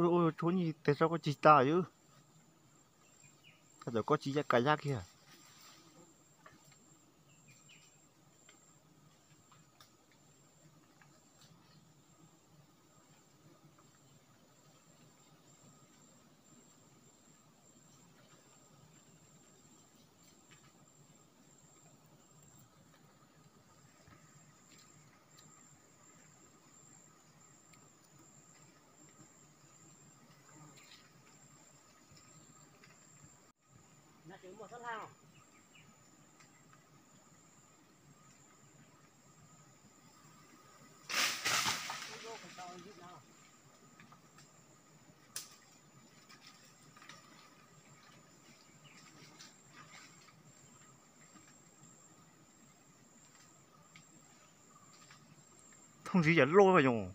ôi chỗ gì tại sao có chị ta chứ? Bây giờ có chị cả giá kia. Thông chí dẫn lôi vào nhung.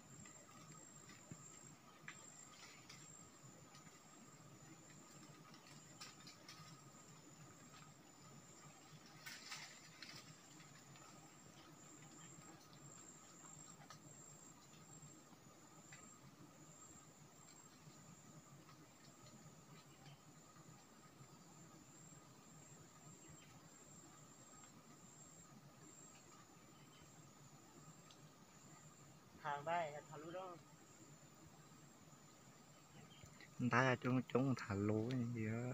Hàng đây thằng luôn đó. Ta là chúng thả lố gì đó.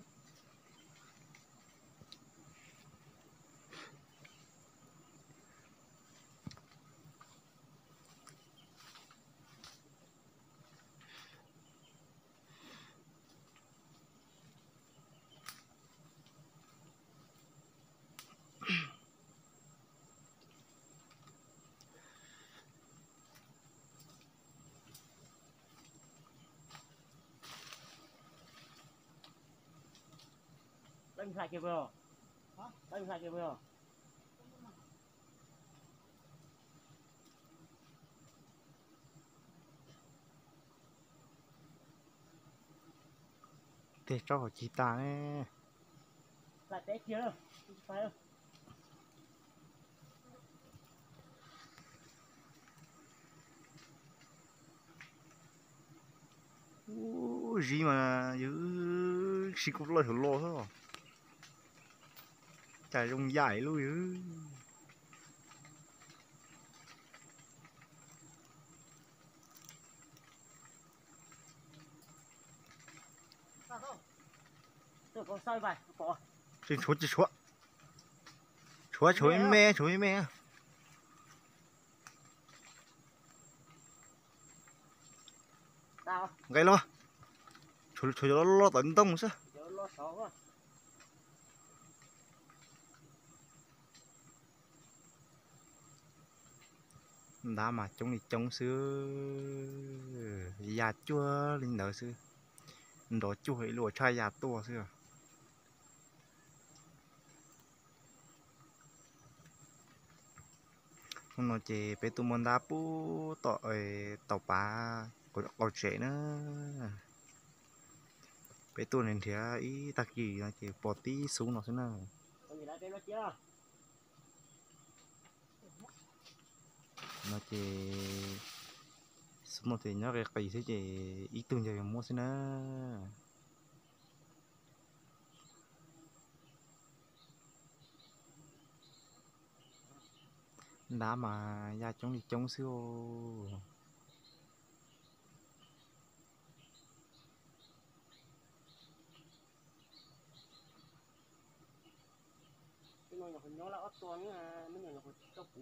Đánh sai kịp rồi. Hả? Đánh sai kịp rồi. Thế cho có chị ta ấy. Lại té kia rồi. Phải rồi. Gì mà giữ xí cục lôi thử lô thôi. Chả rung dài luôn chứ. Tôi có soi vài có. Trên chuột chúa. Chúa mẹ. Tao. Cái lo. Chúa lo tấn tông sao? Giờ lo xó quá. Đã mà chúng đi trông xưa già chua linh nở xưa đó chua ấy lùa trai già tua xưa nó chỉ bé tụi mình đã pu tàu cá có trẻ nữa bé tụi này thì ý tắc gì nó chỉ bỏ tí xuống nó xí nữa nó chỉ xuống nó thì nó cái gì chỉ ý tưởng cho mua xí nữa đã mà ra chống đi chống xíu Cái này nó là ớt toán mấy người là có củ.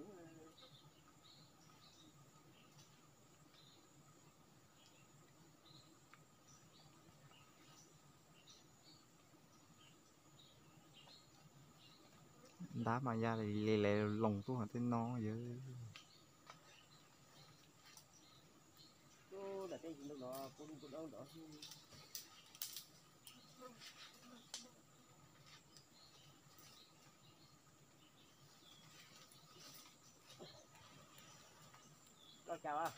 đá mà ra thì lè lồng tôi hả tên nó vậy Để cái gì đó cũng đâu đó. Chào à.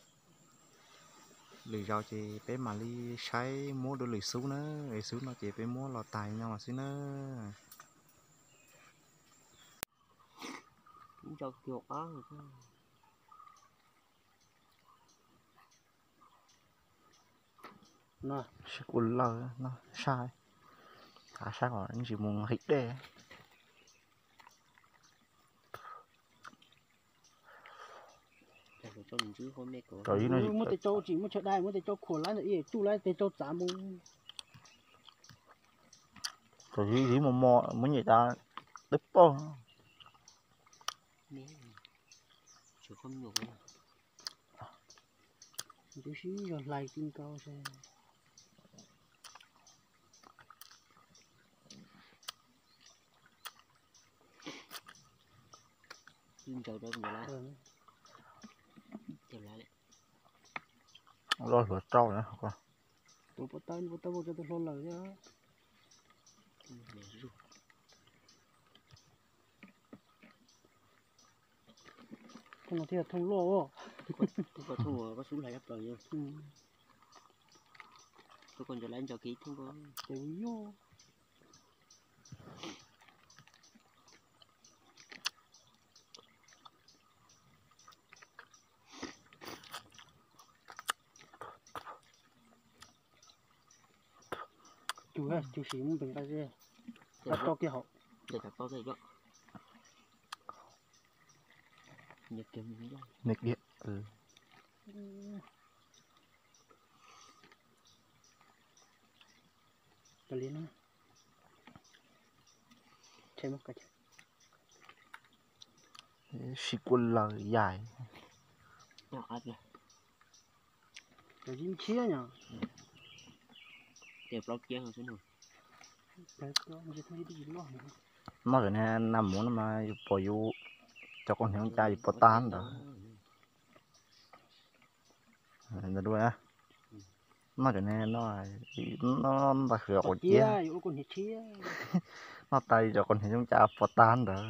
lì rau chị bé mà đi sai mua đồ lì xú nữa lì xú nó chị bé mua lò tài nhau mà xí nữa Cũng cho chuột đó. Nó Sẽ cuốn lờ nó sai. Thả sai khỏi anh chỉ muốn hít đê. cho mình chứ không mẹ cổ. Rồi nó muốn tới châu chỉ muốn chơi đai muốn tới châu khổ lắm rồi chú lại tới châu trả mông. rồi gì mà mò muốn người ta đứt po. Nè. Chứ không nhục nữa. Chú xí rồi lại tin cao xem. Tin trời đâu mà lại. Chờ lại. Rồi lửa trâu nữa không. Tôi bắt tay một cho tôi lo lời chứ. Để rút. Không là thiệt thông lô. Tôi có thua có xuống lại đắp rồi nha. Tôi còn cho lại cho kỹ không có. Tôi vô. Chú sĩ muốn bình tay gì. Bắt to kia họ. Để tập bao đây đó. Nhật kiếm như vậy. Nịch điện. Cái liên á. Xem một cái. Xì cuốn lờ dài. Nó áp này. Cái gì chia nhỉ? Để block kia hơn xuống rồi. Cái đó mình thấy đi lo nữa. Nó cái này nằm muốn mà bỏ vô cho con hướng trai bỏ tan đó. Nó đuôi á. Nó cái này nó đặc hiệu của chia. Yêu con hết chia. Nó tay cho con hướng trai bỏ tan đó.